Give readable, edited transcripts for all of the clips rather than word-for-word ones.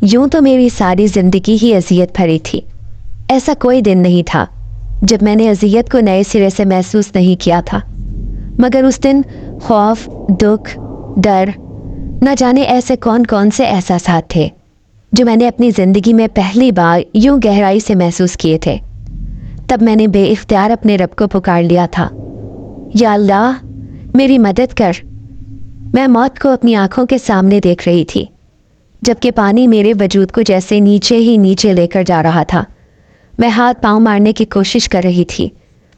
यूं तो मेरी सारी जिंदगी ही अजियत भरी थी। ऐसा कोई दिन नहीं था जब मैंने अजियत को नए सिरे से महसूस नहीं किया था, मगर उस दिन खौफ, दुख, डर, न जाने ऐसे कौन कौन से एहसासात थे जो मैंने अपनी ज़िंदगी में पहली बार यूं गहराई से महसूस किए थे। तब मैंने बेइख्तियार अपने रब को पुकार लिया था, या अल्लाह मेरी मदद कर। मैं मौत को अपनी आंखों के सामने देख रही थी, जबकि पानी मेरे वजूद को जैसे नीचे ही नीचे लेकर जा रहा था। मैं हाथ पांव मारने की कोशिश कर रही थी,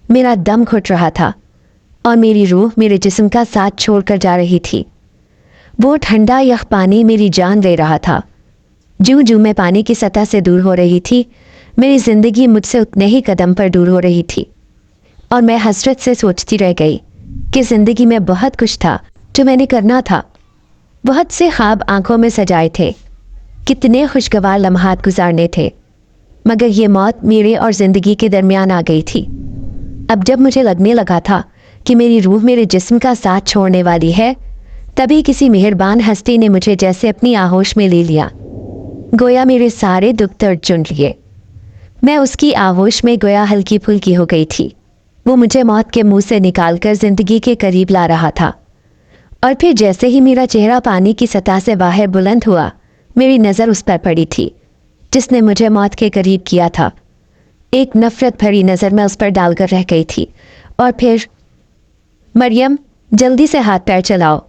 मेरा दम घुट रहा था और मेरी रूह मेरे जिस्म का साथ छोड़कर जा रही थी। वो ठंडा यख पानी मेरी जान ले रहा था। जूं जूं मैं पानी की सतह से दूर हो रही थी, मेरी ज़िंदगी मुझसे उतने ही कदम पर दूर हो रही थी और मैं हसरत से सोचती रह गई कि ज़िंदगी में बहुत कुछ था जो मैंने करना था। बहुत से ख्वाब आंखों में सजाए थे, कितने खुशगवार लम्हात गुजारने थे, मगर ये मौत मेरे और ज़िंदगी के दरमियान आ गई थी। अब जब मुझे लगने लगा था कि मेरी रूह मेरे जिस्म का साथ छोड़ने वाली है, तभी किसी मेहरबान हस्ती ने मुझे जैसे अपनी आहोश में ले लिया, गोया मेरे सारे दुख दर्द चुन लिए। मैं उसकी आहोश में गोया हल्की फुल्की हो गई थी। वो मुझे मौत के मुंह से निकालकर ज़िंदगी के करीब ला रहा था। और फिर जैसे ही मेरा चेहरा पानी की सतह से बाहर बुलंद हुआ, मेरी नज़र उस पर पड़ी थी जिसने मुझे मौत के करीब किया था। एक नफ़रत भरी नज़र मैं उस पर डालकर रह गई थी। और फिर, मरियम जल्दी से हाथ पैर चलाओ।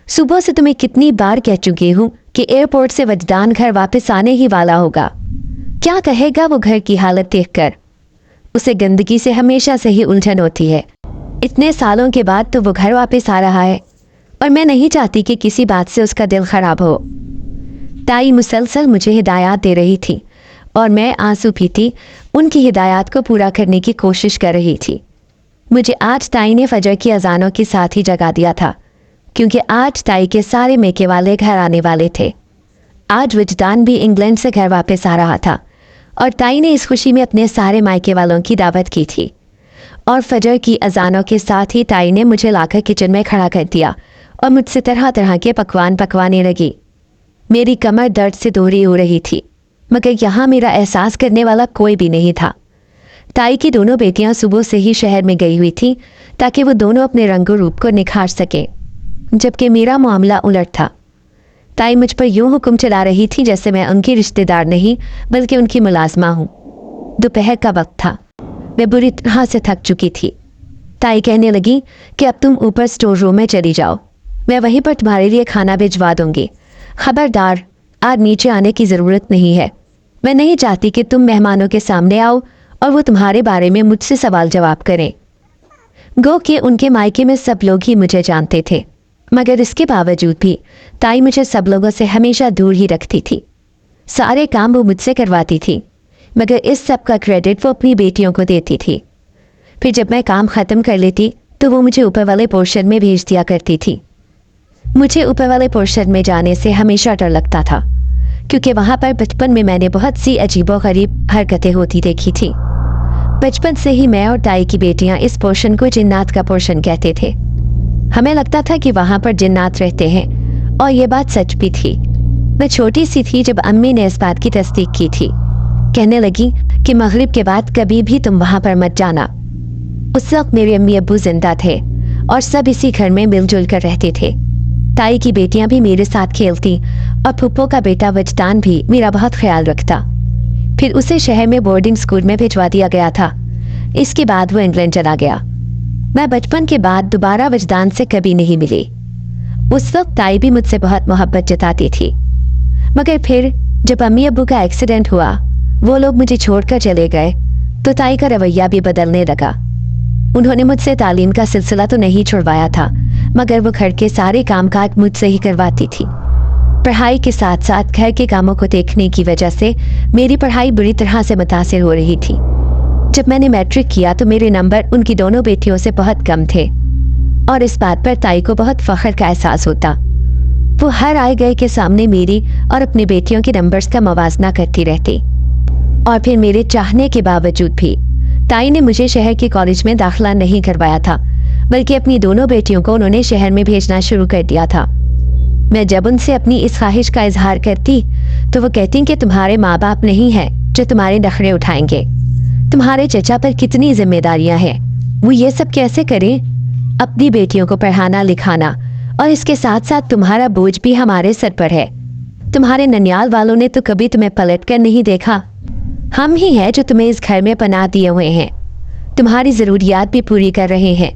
सुबह से तुम्हें कितनी बार कह चुकी हूँ कि एयरपोर्ट से वजदान घर वापस आने ही वाला होगा। क्या कहेगा वो घर की हालत देखकर? उसे गंदगी से हमेशा से ही उलझन होती है। इतने सालों के बाद तो वो घर वापस आ रहा है और मैं नहीं चाहती कि किसी बात से उसका दिल खराब हो। ताई मुसलसल मुझे हिदायत दे रही थी और मैं आंसू पीती उनकी हिदायत को पूरा करने की कोशिश कर रही थी। मुझे आज ताई ने फजर की अजानों के साथ ही जगा दिया था, क्योंकि आज ताई के सारे मेके वाले घर आने वाले थे। आज वजदान भी इंग्लैंड से घर वापस आ रहा था और ताई ने इस खुशी में अपने सारे मायके वालों की दावत की थी। और फजर की अजानों के साथ ही ताई ने मुझे लाकर किचन में खड़ा कर दिया और मुझसे तरह तरह के पकवान पकवाने लगी। मेरी कमर दर्द से दोहरी हो रही थी, मगर यहाँ मेरा एहसास करने वाला कोई भी नहीं था। ताई की दोनों बेटियां सुबह से ही शहर में गई हुई थी ताकि वो दोनों अपने रंगो रूप को निखार सकें, जबकि मेरा मामला उलट था। ताई मुझ पर यूं हुक्म चला रही थी जैसे मैं उनकी रिश्तेदार नहीं बल्कि उनकी मुलाजमा हूँ। दोपहर का वक्त था, मैं बुरी तरह से थक चुकी थी। ताई कहने लगी कि अब तुम ऊपर स्टोर रूम में चली जाओ, मैं वहीं पर तुम्हारे लिए खाना भिजवा दूंगी। खबरदार, आज नीचे आने की ज़रूरत नहीं है। मैं नहीं चाहती कि तुम मेहमानों के सामने आओ और वो तुम्हारे बारे में मुझसे सवाल जवाब करें। गो कि उनके मायके में सब लोग ही मुझे जानते थे, मगर इसके बावजूद भी ताई मुझे सब लोगों से हमेशा दूर ही रखती थी। सारे काम वो मुझसे करवाती थी, मगर इस सब का क्रेडिट वो अपनी बेटियों को देती थी। फिर जब मैं काम ख़त्म कर लेती तो वो मुझे ऊपर वाले पोर्शन में भेज दिया करती थी। मुझे ऊपर वाले पोर्शन में जाने से हमेशा डर लगता था, क्योंकि वहाँ पर बचपन में मैंने बहुत सी अजीबोगरीब हरकतें होती देखी थी। बचपन से ही मैं और ताई की बेटियाँ इस पोर्शन को जिन्नात का पोर्शन कहते थे। हमें लगता था कि वहाँ पर जिन्नात रहते हैं, और ये बात सच भी थी। मैं छोटी सी थी जब अम्मी ने इस बात की तस्दीक की थी। कहने लगी कि मगरिब के बाद कभी भी तुम वहाँ पर मत जाना। उस वक्त मेरे अम्मी अब्बू जिंदा थे और सब इसी घर में मिलजुल कर रहते थे। ताई की बेटियां भी मेरे साथ खेलती और फुप्पो का बेटा वजदान भी मेरा बहुत ख्याल रखता। फिर उसे शहर में बोर्डिंग स्कूल में भिजवा दिया गया था। इसके बाद वो इंग्लैंड चला गया। मैं बचपन के बाद दोबारा वजदान से कभी नहीं मिली। उस वक्त ताई भी मुझसे बहुत मोहब्बत जताती थी, मगर फिर जब अम्मी अब्बू का एक्सीडेंट हुआ, वो लोग मुझे छोड़कर चले गए, तो ताई का रवैया भी बदलने लगा। उन्होंने मुझसे तालीम का सिलसिला तो नहीं छुड़वाया था, मगर वो घर के सारे कामकाज मुझसे ही करवाती थी। पढ़ाई के साथ साथ घर के कामों को देखने की वजह से मेरी पढ़ाई बुरी तरह से मुतासिर हो रही थी। जब मैंने मैट्रिक किया तो मेरे नंबर उनकी दोनों बेटियों से बहुत कम थे, और इस बात पर ताई को बहुत फख्र का एहसास होता। वो हर आए गए के सामने मेरी और अपनी बेटियों के नंबर्स का मवाजना करती रहती। और फिर मेरे चाहने के बावजूद भी ताई ने मुझे शहर के कॉलेज में दाखिला नहीं करवाया था, बल्कि अपनी दोनों बेटियों को उन्होंने शहर में भेजना शुरू कर दिया था। मैं जब उनसे अपनी इस ख्वाहिश का इजहार करती तो वो कहती कि तुम्हारे माँ बाप नहीं हैं जो तुम्हारे नखरे उठाएंगे। तुम्हारे चचा पर कितनी जिम्मेदारियां हैं, वो ये सब कैसे करें? अपनी बेटियों को पढ़ाना लिखाना और इसके साथ साथ तुम्हारा बोझ भी हमारे सर पर है। तुम्हारे ननियाल वालों ने तो कभी तुम्हें पलट कर नहीं देखा। हम ही हैं जो तुम्हें इस घर में पनाह दिए हुए हैं, तुम्हारी ज़रूरियात भी पूरी कर रहे हैं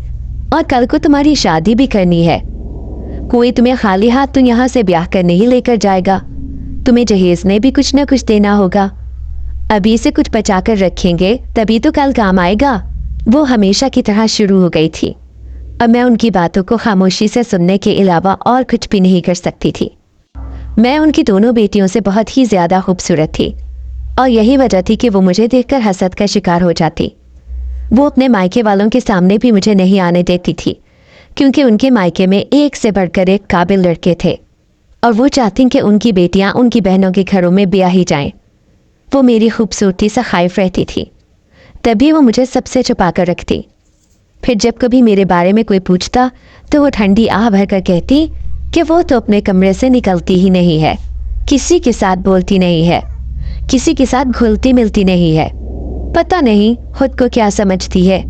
और कल को तुम्हारी शादी भी करनी है। कोई तुम्हें खाली हाथ तो यहाँ से ब्याह कर नहीं लेकर जाएगा। तुम्हें जहेज ने भी कुछ ना कुछ देना होगा। अभी से कुछ बचा कर रखेंगे तभी तो कल काम आएगा। वो हमेशा की तरह शुरू हो गई थी और मैं उनकी बातों को खामोशी से सुनने के अलावा और कुछ भी नहीं कर सकती थी। मैं उनकी दोनों बेटियों से बहुत ही ज़्यादा खूबसूरत थी और यही वजह थी कि वो मुझे देखकर हसद का शिकार हो जाती। वो अपने मायके वालों के सामने भी मुझे नहीं आने देती थी क्योंकि उनके मायके में एक से बढ़कर एक काबिल लड़के थे और वो चाहती कि उनकी बेटियां उनकी बहनों के घरों में ब्याही जाएं। वो मेरी खूबसूरती से खाइफ रहती थी, तभी वो मुझे सबसे छुपा कर रखती। फिर जब कभी मेरे बारे में कोई पूछता तो वो ठंडी आह भरकर कहती कि वो तो अपने कमरे से निकलती ही नहीं है, किसी के साथ बोलती नहीं है, किसी के साथ घुलती मिलती नहीं है। पता नहीं खुद को क्या समझती है।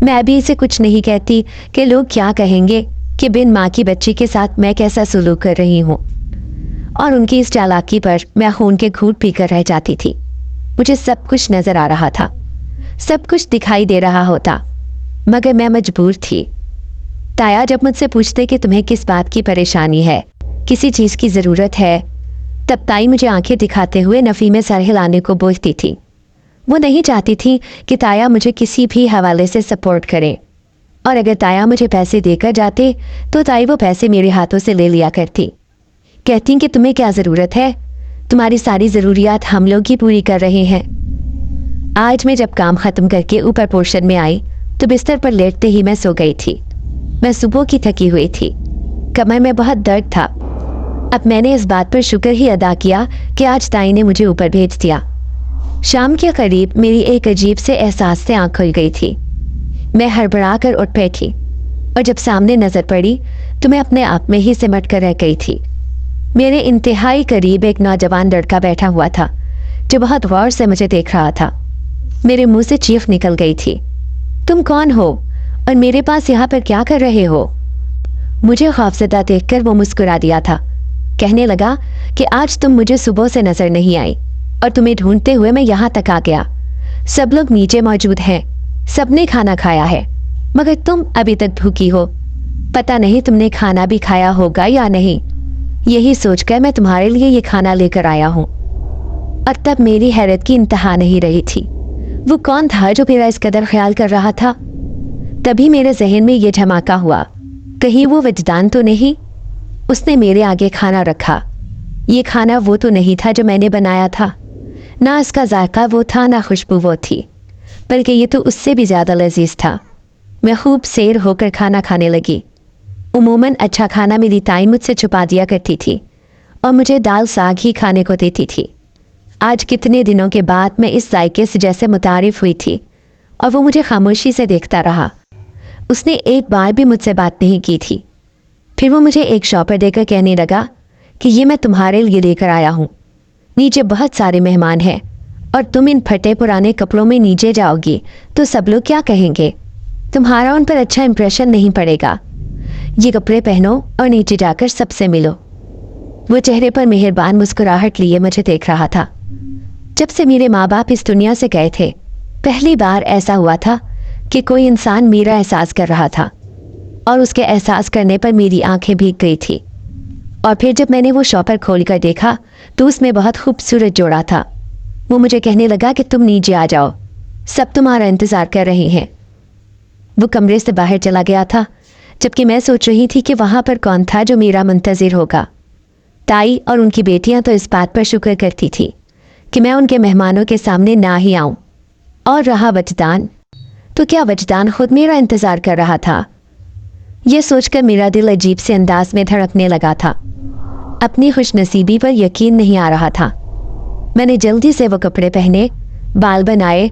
मैं भी इसे कुछ नहीं कहती कि लोग क्या कहेंगे कि बिन माँ की बच्ची के साथ मैं कैसा सलूक कर रही हूँ। और उनकी इस चालाकी पर मैं खून के घूंट पीकर रह जाती थी। मुझे सब कुछ नजर आ रहा था, सब कुछ दिखाई दे रहा होता, मगर मैं मजबूर थी। ताया जब मुझसे पूछते कि तुम्हें किस बात की परेशानी है, किसी चीज़ की ज़रूरत है, तब ताई मुझे आंखें दिखाते हुए नफ़ी में सर हिलाने को बोलती थी। वो नहीं चाहती थी कि ताया मुझे किसी भी हवाले से सपोर्ट करे, और अगर ताया मुझे पैसे देकर जाते तो ताई वो पैसे मेरे हाथों से ले लिया करती। कहती कि तुम्हें क्या ज़रूरत है, तुम्हारी सारी ज़रूरियात हम लोग ही पूरी कर रहे हैं। आज मैं जब काम ख़त्म करके ऊपर पोर्शन में आई तो बिस्तर पर लेटते ही मैं सो गई थी। मैं सुबह की थकी हुई थी, कमर में बहुत दर्द था। अब मैंने इस बात पर शुक्र ही अदा किया कि आज ताई ने मुझे ऊपर भेज दिया। शाम के करीब मेरी एक अजीब से एहसास से आँख खुल गई थी। मैं हड़बड़ा कर उठ बैठी और जब सामने नज़र पड़ी तो मैं अपने आप में ही सिमट कर रह गई थी। मेरे इंतहाई करीब एक नौजवान लड़का बैठा हुआ था जो बहुत गौर से मुझे देख रहा था। मेरे मुंह से चीख निकल गई थी, तुम कौन हो और मेरे पास यहाँ पर क्या कर रहे हो? मुझे खौफजदा देखकर वो मुस्कुरा दिया था। कहने लगा कि आज तुम मुझे सुबह से नजर नहीं आई और तुम्हें ढूंढते हुए मैं यहाँ तक आ गया। सब लोग नीचे मौजूद हैं, सबने खाना खाया है, मगर तुम अभी तक भूखी हो। पता नहीं तुमने खाना भी खाया होगा या नहीं। यही सोचकर मैं तुम्हारे लिए ये खाना लेकर आया हूँ। और तब मेरी हैरत की इंतहा नहीं रही थी। वो कौन था जो मेरा इस कदर ख्याल कर रहा था? तभी मेरे जहन में ये धमाका हुआ, कहीं वो वजदान तो नहीं? उसने मेरे आगे खाना रखा। ये खाना वो तो नहीं था जो मैंने बनाया था, ना इसका जायका वो था, ना खुशबू वो थी, बल्कि ये तो उससे भी ज़्यादा लजीज था। मैं खूब सैर होकर खाना खाने लगी। उमूमन अच्छा खाना मेरी ताई मुझसे छुपा दिया करती थी और मुझे दाल साग ही खाने को देती थी। आज कितने दिनों के बाद मैं इस जायके से जैसे मुतारिफ हुई थी और वो मुझे खामोशी से देखता रहा। उसने एक बार भी मुझसे बात नहीं की थी। फिर वो मुझे एक शॉपर देकर कहने लगा कि ये मैं तुम्हारे लिए लेकर आया हूँ। नीचे बहुत सारे मेहमान हैं और तुम इन फटे पुराने कपड़ों में नीचे जाओगी तो सब लोग क्या कहेंगे? तुम्हारा उन पर अच्छा इंप्रेशन नहीं पड़ेगा। ये कपड़े पहनो और नीचे जाकर सबसे मिलो। वो चेहरे पर मेहरबान मुस्कुराहट लिए मुझे देख रहा था। जब से मेरे माँ बाप इस दुनिया से गए थे, पहली बार ऐसा हुआ था कि कोई इंसान मेरा एहसास कर रहा था और उसके एहसास करने पर मेरी आंखें भीग गई थी। और फिर जब मैंने वो शॉपर खोल कर देखा तो उसमें बहुत खूबसूरत जोड़ा था। वो मुझे कहने लगा कि तुम नीचे आ जाओ, सब तुम्हारा इंतज़ार कर रहे हैं। वो कमरे से बाहर चला गया था, जबकि मैं सोच रही थी कि वहाँ पर कौन था जो मेरा मुंतज़िर होगा। ताई और उनकी बेटियाँ तो इस बात पर शुक्र करती थी कि मैं उनके मेहमानों के सामने ना ही आऊँ। और रहा वजदान, तो क्या वजदान खुद मेरा इंतज़ार कर रहा था? यह सोचकर मेरा दिल अजीब से अंदाज में धड़कने लगा था। अपनी खुशनसीबी पर यकीन नहीं आ रहा था। मैंने जल्दी से वो कपड़े पहने, बाल बनाए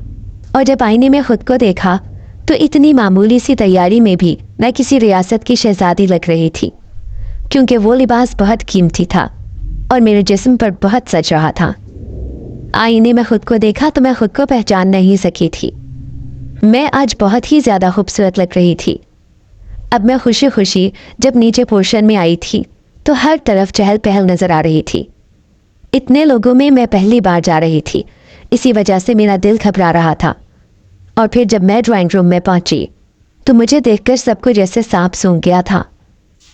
और जब आईने में खुद को देखा तो इतनी मामूली सी तैयारी में भी मैं किसी रियासत की शहजादी लग रही थी, क्योंकि वो लिबास बहुत कीमती था और मेरे जिस्म पर बहुत सज रहा था। आईने में खुद को देखा तो मैं खुद को पहचान नहीं सकी थी। मैं आज बहुत ही ज़्यादा खूबसूरत लग रही थी। अब मैं खुशी खुशी जब नीचे पोर्शन में आई थी तो हर तरफ चहल पहल नज़र आ रही थी। इतने लोगों में मैं पहली बार जा रही थी, इसी वजह से मेरा दिल घबरा रहा था। और फिर जब मैं ड्राइंग रूम में पहुंची तो मुझे देखकर सबको जैसे सांप सूंघ गया था।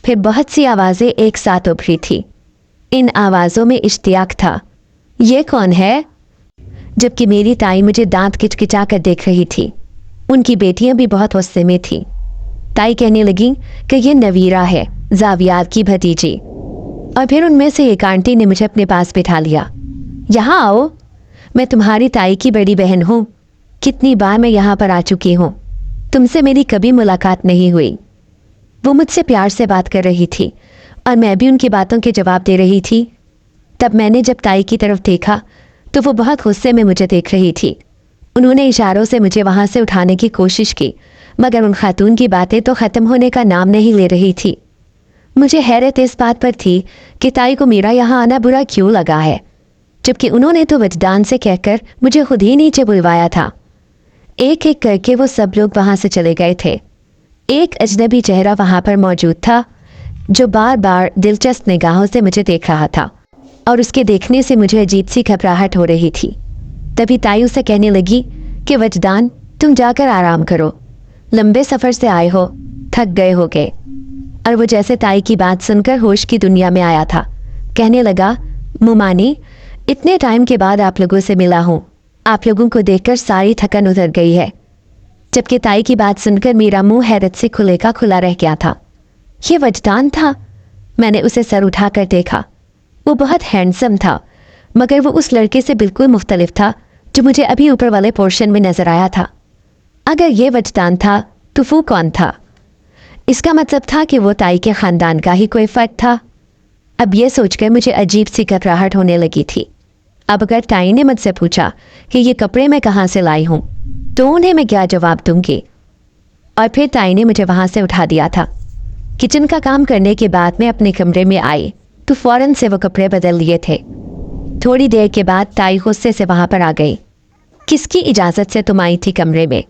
फिर बहुत सी आवाज़ें एक साथ उभरी थी। इन आवाज़ों में इश्तियाक था, ये कौन है? जबकि मेरी ताई मुझे दांत किचकिचा कर देख रही थी। उनकी बेटियां भी बहुत गुस्से में थी। ताई कहने लगी कि ये नवीरा है, जावियात की भतीजी। और फिर उनमें से एक आंटी ने मुझे अपने पास बिठा लिया। यहाँ आओ, मैं तुम्हारी ताई की बड़ी बहन हूँ। कितनी बार मैं यहाँ पर आ चुकी हूँ, तुमसे मेरी कभी मुलाकात नहीं हुई। वो मुझसे प्यार से बात कर रही थी और मैं भी उनकी बातों के जवाब दे रही थी। तब मैंने जब ताई की तरफ देखा तो वो बहुत गुस्से में मुझे देख रही थी। उन्होंने इशारों से मुझे वहाँ से उठाने की कोशिश की, मगर उन खातून की बातें तो ख़त्म होने का नाम नहीं ले रही थी। मुझे हैरत इस बात पर थी कि ताई को मेरा यहाँ आना बुरा क्यों लगा है, जबकि उन्होंने तो वजदान से कहकर मुझे खुद ही नीचे बुलवाया था। एक एक करके वो सब लोग वहाँ से चले गए थे। एक अजनबी चेहरा वहाँ पर मौजूद था जो बार बार दिलचस्प निगाहों से मुझे देख रहा था और उसके देखने से मुझे अजीब सी घबराहट हो रही थी। तभी ताई उसे कहने लगी कि वजदान, तुम जाकर आराम करो, लंबे सफ़र से आए हो, थक गए होगे। और वो जैसे ताई की बात सुनकर होश की दुनिया में आया था। कहने लगा, मुमानी, इतने टाइम के बाद आप लोगों से मिला हूँ, आप लोगों को देखकर सारी थकन उतर गई है। जबकि ताई की बात सुनकर मेरा मुंह हैरत से खुले का खुला रह गया था। ये वजदान था। मैंने उसे सर उठाकर देखा। वो बहुत हैंडसम था, मगर वो उस लड़के से बिल्कुल मुख्तलिफ था जो मुझे अभी ऊपर वाले पोर्शन में नजर आया था। अगर ये वजदान था तो वो कौन था? इसका मतलब था कि वो ताई के ख़ानदान का ही कोई फ़र्क था। अब ये सोचकर मुझे अजीब सी घबराहट होने लगी थी। अब अगर ताई ने मुझसे पूछा कि ये कपड़े मैं कहाँ से लाई हूँ तो उन्हें मैं क्या जवाब दूंगी? और फिर ताई ने मुझे वहाँ से उठा दिया था। किचन का काम करने के बाद मैं अपने कमरे में आई तो फ़ौरन से वो कपड़े बदल लिए थे। थोड़ी देर के बाद ताई गुस्से से वहाँ पर आ गई। किसकी इजाज़त से तुम आई थी कमरे में?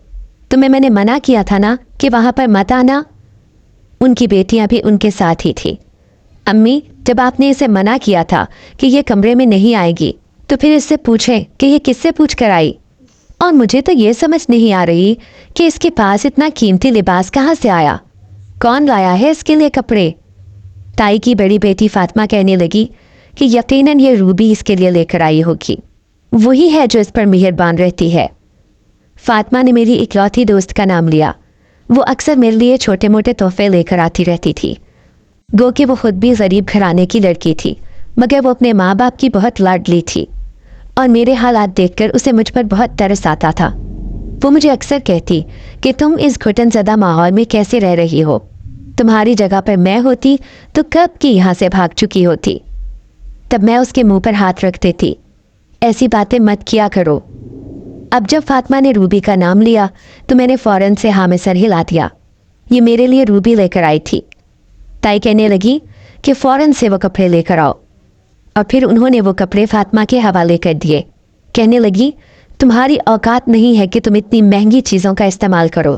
तुम्हें मैंने मना किया था ना कि वहाँ पर मत आना। उनकी बेटियाँ भी उनके साथ ही थी। अम्मी, जब आपने इसे मना किया था कि ये कमरे में नहीं आएगी तो फिर इससे पूछें कि ये किससे पूछ कर आई। और मुझे तो ये समझ नहीं आ रही कि इसके पास इतना कीमती लिबास कहाँ से आया। कौन लाया है इसके लिए कपड़े? ताई की बड़ी बेटी फातिमा कहने लगी कि यकीनन ये रूबी इसके लिए लेकर आई होगी। वही है जो इस पर मेहरबान रहती है। फातिमा ने मेरी इकलौती दोस्त का नाम लिया। वो अक्सर मेरे लिए छोटे मोटे तोहफे लेकर आती रहती थी। गो कि वो खुद भी गरीब घराने की लड़की थी, मगर वो अपने माँ बाप की बहुत लाडली थी और मेरे हालात देखकर उसे मुझ पर बहुत तरस आता था। वो मुझे अक्सर कहती कि तुम इस घुटनज़दा माहौल में कैसे रह रही हो। तुम्हारी जगह पर मैं होती तो कब की यहाँ से भाग चुकी होती। तब मैं उसके मुंह पर हाथ रख देती, ऐसी बातें मत किया करो। अब जब फातिमा ने रूबी का नाम लिया तो मैंने फ़ौरन से हाँ में सर हिला दिया। ये मेरे लिए रूबी लेकर आई थी। ताई कहने लगी कि फ़ौरन से वो कपड़े लेकर आओ। और फिर उन्होंने वो कपड़े फातिमा के हवाले कर दिए। कहने लगी, तुम्हारी औकात नहीं है कि तुम इतनी महंगी चीज़ों का इस्तेमाल करो।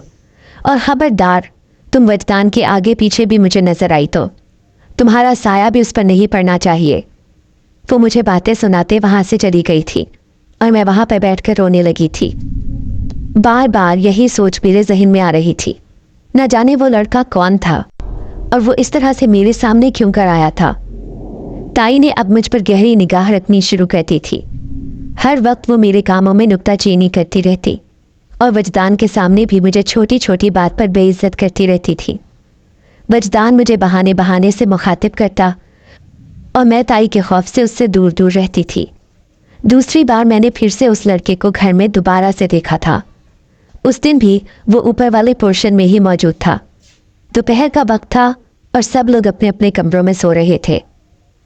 और ख़बरदार, तुम वजदान के आगे पीछे भी मुझे नज़र आई तो तुम्हारा साया भी उस पर नहीं पड़ना चाहिए। वो मुझे बातें सुनाते वहाँ से चली गई थी और मैं वहाँ पर बैठकर रोने लगी थी। बार बार यही सोच मेरे जहन में आ रही थी, न जाने वो लड़का कौन था और वो इस तरह से मेरे सामने क्यों कर आया था। ताई ने अब मुझ पर गहरी निगाह रखनी शुरू करती थी। हर वक्त वो मेरे कामों में नुक्ताचीनी करती रहती और वजदान के सामने भी मुझे छोटी छोटी बात पर बेइज्जत करती रहती थी। वजदान मुझे बहाने बहाने से मुखातिब करता और मैं ताई के खौफ से उससे दूर दूर रहती थी। दूसरी बार मैंने फिर से उस लड़के को घर में दोबारा से देखा था। उस दिन भी वो ऊपर वाले पोर्शन में ही मौजूद था। दोपहर का वक्त था और सब लोग अपने अपने कमरों में सो रहे थे,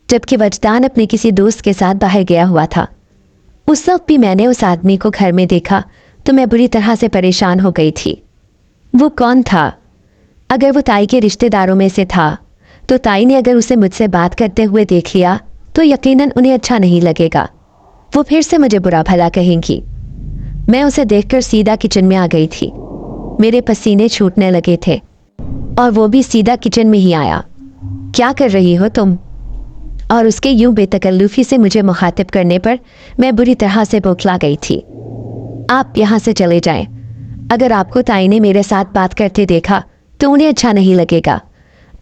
जबकि वजदान अपने किसी दोस्त के साथ बाहर गया हुआ था। उस वक्त भी मैंने उस आदमी को घर में देखा तो मैं बुरी तरह से परेशान हो गई थी। वो कौन था? अगर वो ताई के रिश्तेदारों में से था तो ताई ने अगर उसे मुझसे बात करते हुए देख लिया तो यकीनन उन्हें अच्छा नहीं लगेगा। वो फिर से मुझे बुरा भला कहेंगी। मैं उसे देखकर सीधा किचन में आ गई थी। मेरे पसीने छूटने लगे थे और वो भी सीधा किचन में ही आया। क्या कर रही हो तुम? और उसके यूं बेतकल्लुफी से मुझे मुखातिब करने पर मैं बुरी तरह से बौखला गई थी। आप यहाँ से चले जाएं। अगर आपको ताई ने मेरे साथ बात करते देखा तो उन्हें अच्छा नहीं लगेगा।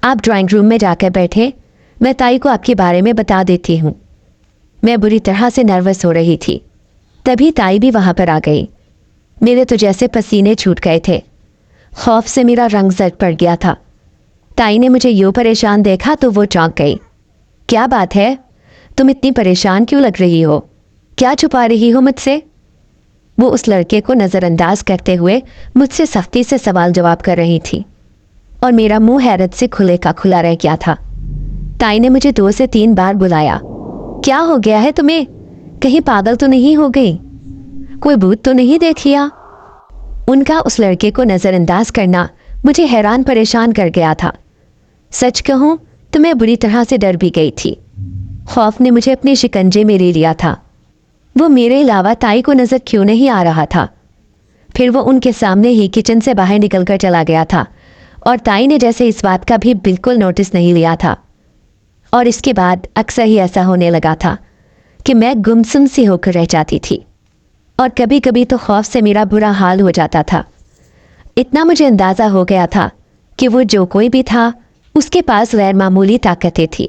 आप ड्राइंग रूम में जाकर बैठे, मैं ताई को आपके बारे में बता देती हूँ। मैं बुरी तरह से नर्वस हो रही थी। तभी ताई भी वहाँ पर आ गई। मेरे तो जैसे पसीने छूट गए थे। खौफ से मेरा रंग जट पड़ गया था। ताई ने मुझे यूँ परेशान देखा तो वो चौंक गई। क्या बात है, तुम इतनी परेशान क्यों लग रही हो? क्या छुपा रही हो मुझसे? वो उस लड़के को नज़रअंदाज करते हुए मुझसे सख्ती से सवाल जवाब कर रही थी और मेरा मुंह हैरत से खुले का खुला रह गया था। ताई ने मुझे 2 से 3 बार बुलाया। क्या हो गया है तुम्हें? कहीं पागल तो नहीं हो गई? कोई भूत तो नहीं देख लिया? उनका उस लड़के को नज़रअंदाज करना मुझे हैरान परेशान कर गया था। सच कहूँ तो मैं बुरी तरह से डर भी गई थी। खौफ ने मुझे अपने शिकंजे में ले लिया था। वो मेरे अलावा ताई को नज़र क्यों नहीं आ रहा था? फिर वो उनके सामने ही किचन से बाहर निकलकर चला गया था और ताई ने जैसे इस बात का भी बिल्कुल नोटिस नहीं लिया था। और इसके बाद अक्सर ही ऐसा होने लगा था कि मैं गुमसुम सी होकर रह जाती थी और कभी कभी तो खौफ से मेरा बुरा हाल हो जाता था। इतना मुझे अंदाज़ा हो गया था कि वो जो कोई भी था उसके पास गैर मामूली ताकतें थी।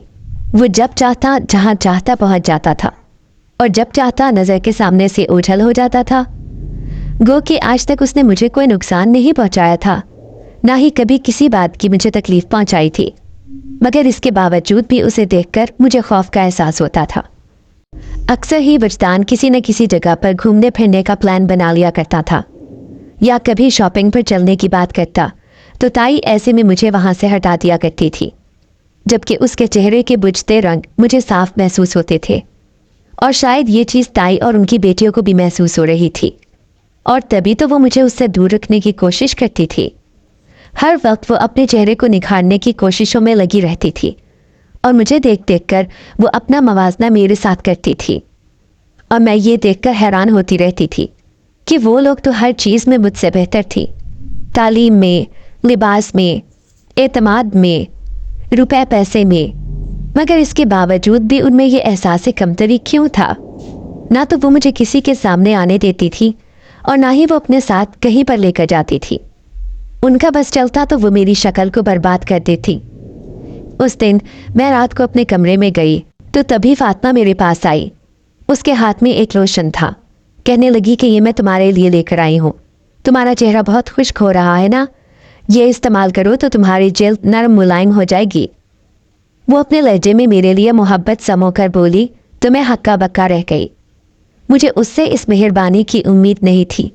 वो जब चाहता जहाँ चाहता पहुँच जाता था और जब चाहता नज़र के सामने से ओझल हो जाता था। गो कि आज तक उसने मुझे कोई नुकसान नहीं पहुँचाया था, ना ही कभी किसी बात की मुझे तकलीफ़ पहुँचाई थी, मगर इसके बावजूद भी उसे देखकर मुझे खौफ का एहसास होता था। अक्सर ही वजदान किसी न किसी जगह पर घूमने फिरने का प्लान बना लिया करता था या कभी शॉपिंग पर चलने की बात करता तो ताई ऐसे में मुझे वहाँ से हटा दिया करती थी, जबकि उसके चेहरे के बुझते रंग मुझे साफ महसूस होते थे। और शायद ये चीज़ ताई और उनकी बेटियों को भी महसूस हो रही थी और तभी तो वो मुझे उससे दूर रखने की कोशिश करती थी। हर वक्त वो अपने चेहरे को निखारने की कोशिशों में लगी रहती थी और मुझे देख देख कर वो अपना मवाजना मेरे साथ करती थी और मैं ये देखकर हैरान होती रहती थी कि वो लोग तो हर चीज़ में मुझसे बेहतर थी। तालीम में, लिबास में, एतमाद में, रुपए पैसे में, मगर इसके बावजूद भी उनमें ये एहसास कमतरी क्यों था? ना तो वो मुझे किसी के सामने आने देती थी और ना ही वो अपने साथ कहीं पर लेकर जाती थी। उनका बस चलता तो वो मेरी शक्ल को बर्बाद कर देती। उस दिन मैं रात को अपने कमरे में गई तो तभी फातिमा मेरे पास आई। उसके हाथ में एक लोशन था। कहने लगी कि ये मैं तुम्हारे लिए लेकर आई हूँ। तुम्हारा चेहरा बहुत खुश्क हो रहा है ना, ये इस्तेमाल करो तो तुम्हारी जल्द नरम मुलायम हो जाएगी। वो अपने लहजे में मेरे लिए मोहब्बत समोकर बोली तो मैं हक्का बक्का रह गई। मुझे उससे इस मेहरबानी की उम्मीद नहीं थी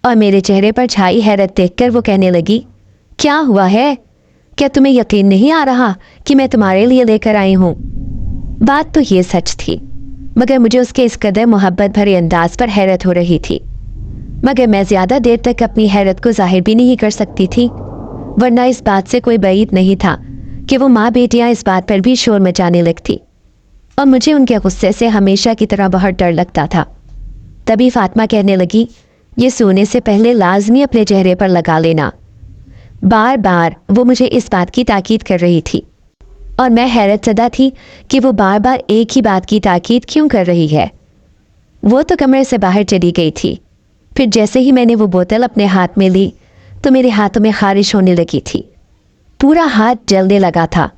और मेरे चेहरे पर छाई हैरत देखकर वो कहने लगी, क्या हुआ है? क्या तुम्हें यकीन नहीं आ रहा कि मैं तुम्हारे लिए लेकर आई हूँ? बात तो ये सच थी, मगर मुझे उसके इस कदर मोहब्बत भरे अंदाज पर हैरत हो रही थी। मगर मैं ज़्यादा देर तक अपनी हैरत को जाहिर भी नहीं कर सकती थी, वरना इस बात से कोई बैद नहीं था कि वो माँ बेटियाँ इस बात पर भी शोर मचाने लगती और मुझे उनके गुस्से से हमेशा की तरह बहुत डर लगता था। तभी फातिमा कहने लगी, ये सोने से पहले लाजमी अपने चेहरे पर लगा लेना। बार बार वो मुझे इस बात की ताकीद कर रही थी और मैं हैरत ज़दा थी कि वो बार बार एक ही बात की ताकीद क्यों कर रही है। वो तो कमरे से बाहर चली गई थी। फिर जैसे ही मैंने वो बोतल अपने हाथ में ली तो मेरे हाथों में खारिश होने लगी थी। पूरा हाथ जलने लगा था।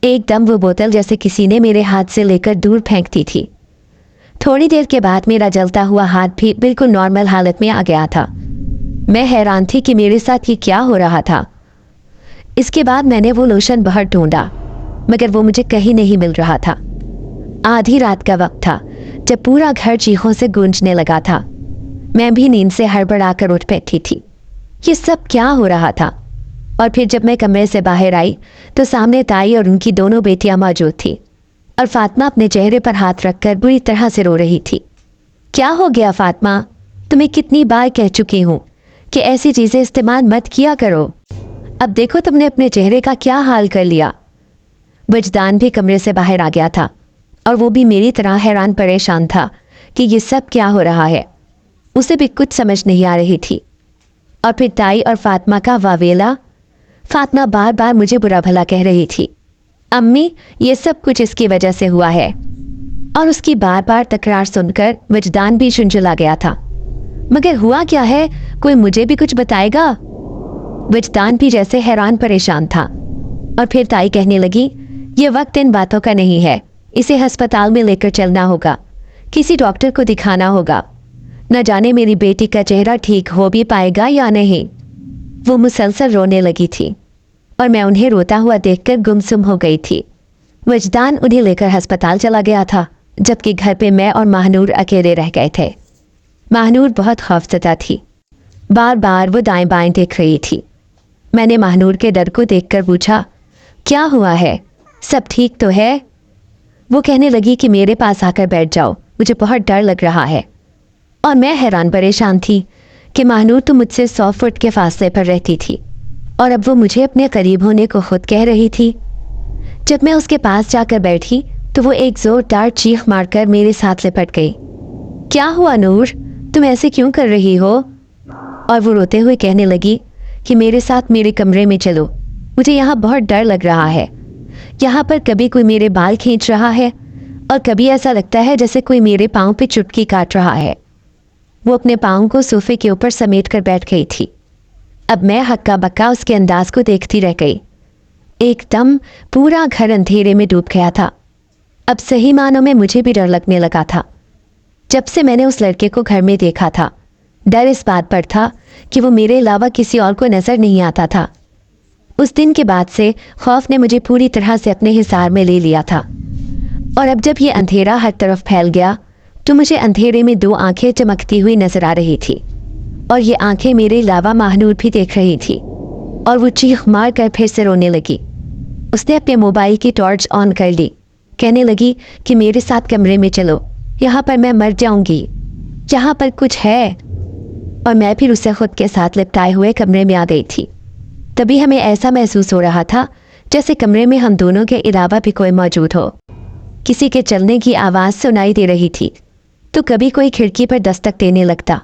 एकदम वो बोतल जैसे किसी ने मेरे हाथ से लेकर दूर फेंक दी थी। थोड़ी देर के बाद मेरा जलता हुआ हाथ भी बिल्कुल नॉर्मल हालत में आ गया था। मैं हैरान थी कि मेरे साथ ये क्या हो रहा था। इसके बाद मैंने वो लोशन बाहर ढूंढा, मगर वो मुझे कहीं नहीं मिल रहा था। आधी रात का वक्त था जब पूरा घर चीखों से गूंजने लगा था। मैं भी नींद से हड़बड़ाकर उठ बैठी थी। ये सब क्या हो रहा था? और फिर जब मैं कमरे से बाहर आई तो सामने ताई और उनकी दोनों बेटियां मौजूद थी और फातिमा अपने चेहरे पर हाथ रखकर बुरी तरह से रो रही थी। क्या हो गया फातिमा? तुम्हें कितनी बार कह चुकी हूँ कि ऐसी चीज़ें इस्तेमाल मत किया करो। अब देखो तुमने अपने चेहरे का क्या हाल कर लिया। वजदान भी कमरे से बाहर आ गया था और वो भी मेरी तरह हैरान परेशान था कि ये सब क्या हो रहा है। उसे भी कुछ समझ नहीं आ रही थी। और फिर ताई और फातिमा का वावेला। फातिमा बार बार मुझे बुरा भला कह रही थी, अम्मी ये सब कुछ इसकी वजह से हुआ है। और उसकी बार बार तकरार सुनकर वजदान भी झुंझुला गया था। मगर हुआ क्या है, कोई मुझे भी कुछ बताएगा? वजदान भी जैसे हैरान परेशान था। और फिर ताई कहने लगी, ये वक्त इन बातों का नहीं है, इसे अस्पताल में लेकर चलना होगा, किसी डॉक्टर को दिखाना होगा। न जाने मेरी बेटी का चेहरा ठीक हो भी पाएगा या नहीं। वो मुसलसल रोने लगी थी और मैं उन्हें रोता हुआ देखकर गुमसुम हो गई थी। वजदान उन्हें लेकर अस्पताल चला गया था, जबकि घर पे मैं और महानूर अकेले रह गए थे। महानूर बहुत खौफजदा थी। बार बार वो दाएं बाएं देख रही थी। मैंने महानूर के डर को देखकर पूछा, क्या हुआ है, सब ठीक तो है? वो कहने लगी कि मेरे पास आकर बैठ जाओ, मुझे बहुत डर लग रहा है। और मैं हैरान परेशान थी कि महानूर तो मुझसे 100 फुट के फासले पर रहती थी और अब वो मुझे अपने करीब होने को खुद कह रही थी। जब मैं उसके पास जाकर बैठी तो वो एक जोरदार चीख मारकर मेरे साथ लिपट गई। क्या हुआ नूर, तुम ऐसे क्यों कर रही हो? और वो रोते हुए कहने लगी कि मेरे साथ मेरे कमरे में चलो, मुझे यहाँ बहुत डर लग रहा है। यहाँ पर कभी कोई मेरे बाल खींच रहा है और कभी ऐसा लगता है जैसे कोई मेरे पाँव पे चुटकी काट रहा है। वो अपने पाँव को सोफे के ऊपर समेट कर बैठ गई थी। अब मैं हक्का बक्का उसके अंदाज को देखती रह गई। एकदम पूरा घर अंधेरे में डूब गया था। अब सही मानों में मुझे भी डर लगने लगा था। जब से मैंने उस लड़के को घर में देखा था, डर इस बात पर था कि वो मेरे अलावा किसी और को नजर नहीं आता था। उस दिन के बाद से खौफ ने मुझे पूरी तरह से अपने हिसार में ले लिया था। और अब जब ये अंधेरा हर तरफ फैल गया तो मुझे अंधेरे में 2 आंखें चमकती हुई नजर आ रही थी और ये आंखें मेरे अलावा महानूर भी देख रही थी। और वो चीख मार कर फिर से रोने लगी। उसने अपने मोबाइल की टॉर्च ऑन कर ली, कहने लगी कि मेरे साथ कमरे में चलो, यहाँ पर मैं मर जाऊंगी, यहाँ पर कुछ है। और मैं फिर उसे खुद के साथ लिपटाए हुए कमरे में आ गई थी। तभी हमें ऐसा महसूस हो रहा था जैसे कमरे में हम दोनों के अलावा भी कोई मौजूद हो। किसी के चलने की आवाज़ सुनाई दे रही थी तो कभी कोई खिड़की पर दस्तक देने लगता,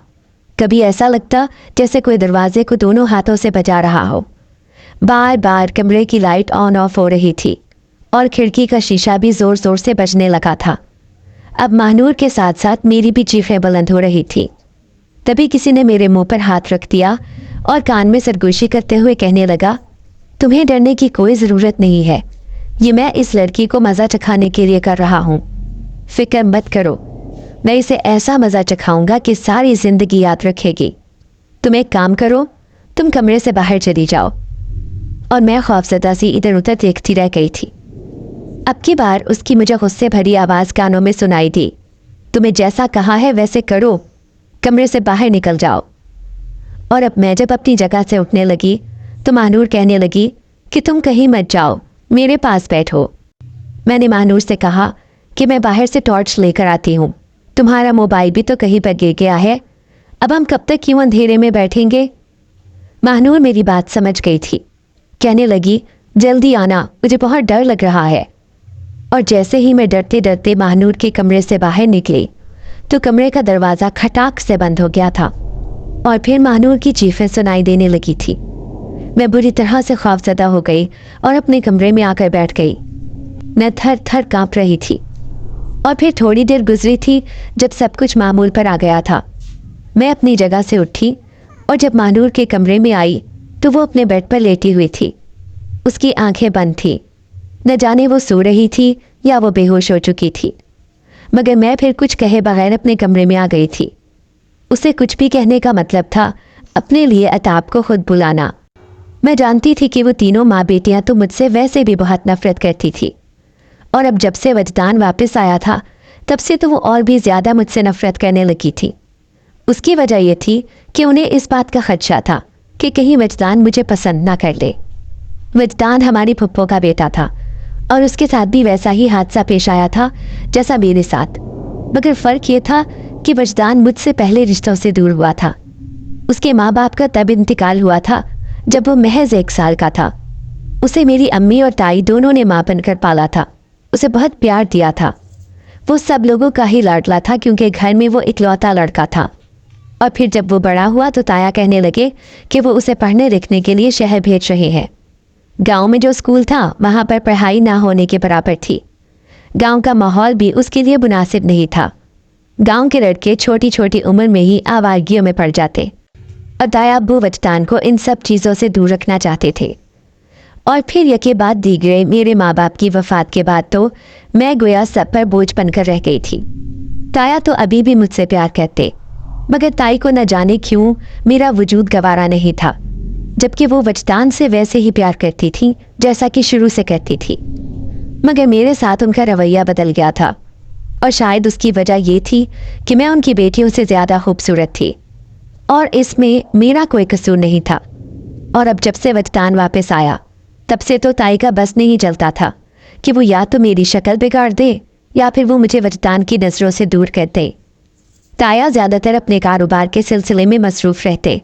कभी ऐसा लगता जैसे कोई दरवाजे को दोनों हाथों से बजा रहा हो। बार बार कमरे की लाइट ऑन ऑफ हो रही थी और खिड़की का शीशा भी ज़ोर ज़ोर से बजने लगा था। अब महानूर के साथ साथ मेरी भी चीखें बुलंद हो रही थी। तभी किसी ने मेरे मुंह पर हाथ रख दिया और कान में सरगोशी करते हुए कहने लगा, तुम्हें डरने की कोई ज़रूरत नहीं है, ये मैं इस लड़की को मज़ा चखाने के लिए कर रहा हूँ। फिक्र मत करो, मैं इसे ऐसा मज़ा चखाऊंगा कि सारी ज़िंदगी याद रखेगी। तुम एक काम करो, तुम कमरे से बाहर चली जाओ। और मैं खौफजदा सी इधर उधर देखती रह गई थी। अब की बार उसकी मुझे गुस्से भरी आवाज़ कानों में सुनाई दी, तुम्हें जैसा कहा है वैसे करो, कमरे से बाहर निकल जाओ। और अब मैं जब अपनी जगह से उठने लगी तो महानूर कहने लगी कि तुम कहीं मत जाओ, मेरे पास बैठो। मैंने महानूर से कहा कि मैं बाहर से टॉर्च लेकर आती हूँ, तुम्हारा मोबाइल भी तो कहीं पर गिर गया है, अब हम कब तक क्यों अंधेरे में बैठेंगे? महानूर मेरी बात समझ गई थी, कहने लगी जल्दी आना, मुझे बहुत डर लग रहा है। और जैसे ही मैं डरते डरते महानूर के कमरे से बाहर निकली तो कमरे का दरवाज़ा खटाक से बंद हो गया था और फिर महानूर की चीखें सुनाई देने लगी थी। मैं बुरी तरह से खौफजदा हो गई और अपने कमरे में आकर बैठ गई। मैं थर थर काँप रही थी। और फिर थोड़ी देर गुजरी थी जब सब कुछ मामूल पर आ गया था। मैं अपनी जगह से उठी और जब महानूर के कमरे में आई तो वो अपने बेड पर लेटी हुई थी। उसकी आंखें बंद थी, न जाने वो सो रही थी या वो बेहोश हो चुकी थी। मगर मैं फिर कुछ कहे बगैर अपने कमरे में आ गई थी। उसे कुछ भी कहने का मतलब था अपने लिए अताब को खुद बुलाना। मैं जानती थी कि वो तीनों माँ बेटियाँ तो मुझसे वैसे भी बहुत नफरत करती थी और अब जब से वजदान वापस आया था तब से तो वो और भी ज़्यादा मुझसे नफरत करने लगी थी। उसकी वजह यह थी कि उन्हें इस बात का खदशा था कि कहीं वजदान मुझे पसंद ना कर ले। वजदान हमारी फुप्पो का बेटा था और उसके साथ भी वैसा ही हादसा पेश आया था जैसा मेरे साथ, मगर फ़र्क ये था कि वजदान मुझसे पहले रिश्तों से दूर हुआ था। उसके माँ बाप का तब इंतकाल हुआ था जब वो महज 1 साल का था। उसे मेरी अम्मी और ताई दोनों ने माँ बनकर पाला था, उसे बहुत प्यार दिया था। वो सब लोगों का ही लाडला था क्योंकि घर में वो इकलौता लड़का था। और फिर जब वो बड़ा हुआ तो ताया कहने लगे कि वो उसे पढ़ने लिखने के लिए शहर भेज रहे हैं। गांव में जो स्कूल था वहाँ पर पढ़ाई ना होने के बराबर थी। गांव का माहौल भी उसके लिए मुनासिब नहीं था। गांव के लड़के छोटी छोटी उम्र में ही आवारगियों में पड़ जाते और ताया अब्बू वजदान को इन सब चीज़ों से दूर रखना चाहते थे। और फिर यके बाद दीगरे मेरे माँ बाप की वफ़ात के बाद तो मैं गोया सब पर बोझ बनकर रह गई थी। ताया तो अभी भी मुझसे प्यार करते, मगर ताई को न जाने क्यों मेरा वजूद गवारा नहीं था, जबकि वो वजदान से वैसे ही प्यार करती थी जैसा कि शुरू से करती थी। मगर मेरे साथ उनका रवैया बदल गया था और शायद उसकी वजह ये थी कि मैं उनकी बेटियों से ज़्यादा खूबसूरत थी और इसमें मेरा कोई कसूर नहीं था। और अब जब से वजदान वापस आया तब से तो ताई का बस नहीं चलता था कि वो या तो मेरी शक्ल बिगाड़ दे या फिर वो मुझे वजदान की नज़रों से दूर कर दे। ताया ज़्यादातर अपने कारोबार के सिलसिले में मसरूफ़ रहते।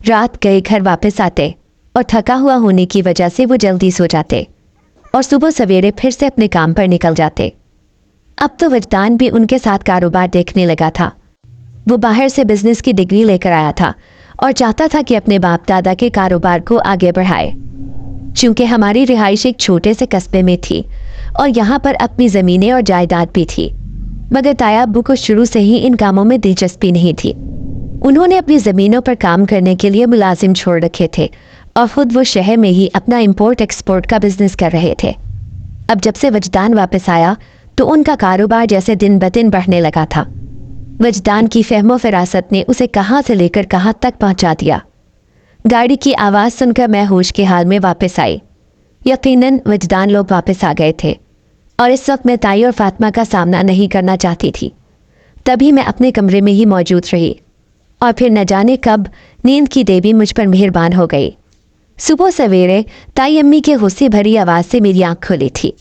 रात गए घर वापस आते और थका हुआ होने की वजह से वो जल्दी सो जाते और सुबह सवेरे फिर से अपने काम पर निकल जाते। अब तो वजदान भी उनके साथ कारोबार देखने लगा था। वो बाहर से बिजनेस की डिग्री लेकर आया था और चाहता था कि अपने बाप दादा के कारोबार को आगे बढ़ाए। चूँकि हमारी रिहाइश एक छोटे से कस्बे में थी और यहाँ पर अपनी ज़मीनें और जायदाद भी थी, मगर ताया अब्बू को शुरू से ही इन कामों में दिलचस्पी नहीं थी। उन्होंने अपनी ज़मीनों पर काम करने के लिए मुलाजिम छोड़ रखे थे और ख़ुद वो शहर में ही अपना इंपोर्ट एक्सपोर्ट का बिजनेस कर रहे थे। अब जब से वजदान वापस आया तो उनका कारोबार जैसे दिन ब दिन बढ़ने लगा था। वजदान की फहमो फरासत ने उसे कहाँ से लेकर कहाँ तक पहुँचा दिया। गाड़ी की आवाज़ सुनकर मैं होश के हाल में वापस आई। यकीनन वजदान लोग वापस आ गए थे और इस वक्त मैं ताई और फातिमा का सामना नहीं करना चाहती थी। तभी मैं अपने कमरे में ही मौजूद रही और फिर न जाने कब नींद की देवी मुझ पर मेहरबान हो गई। सुबह सवेरे ताई अम्मी के गुस्से भरी आवाज़ से मेरी आँख खुली थी।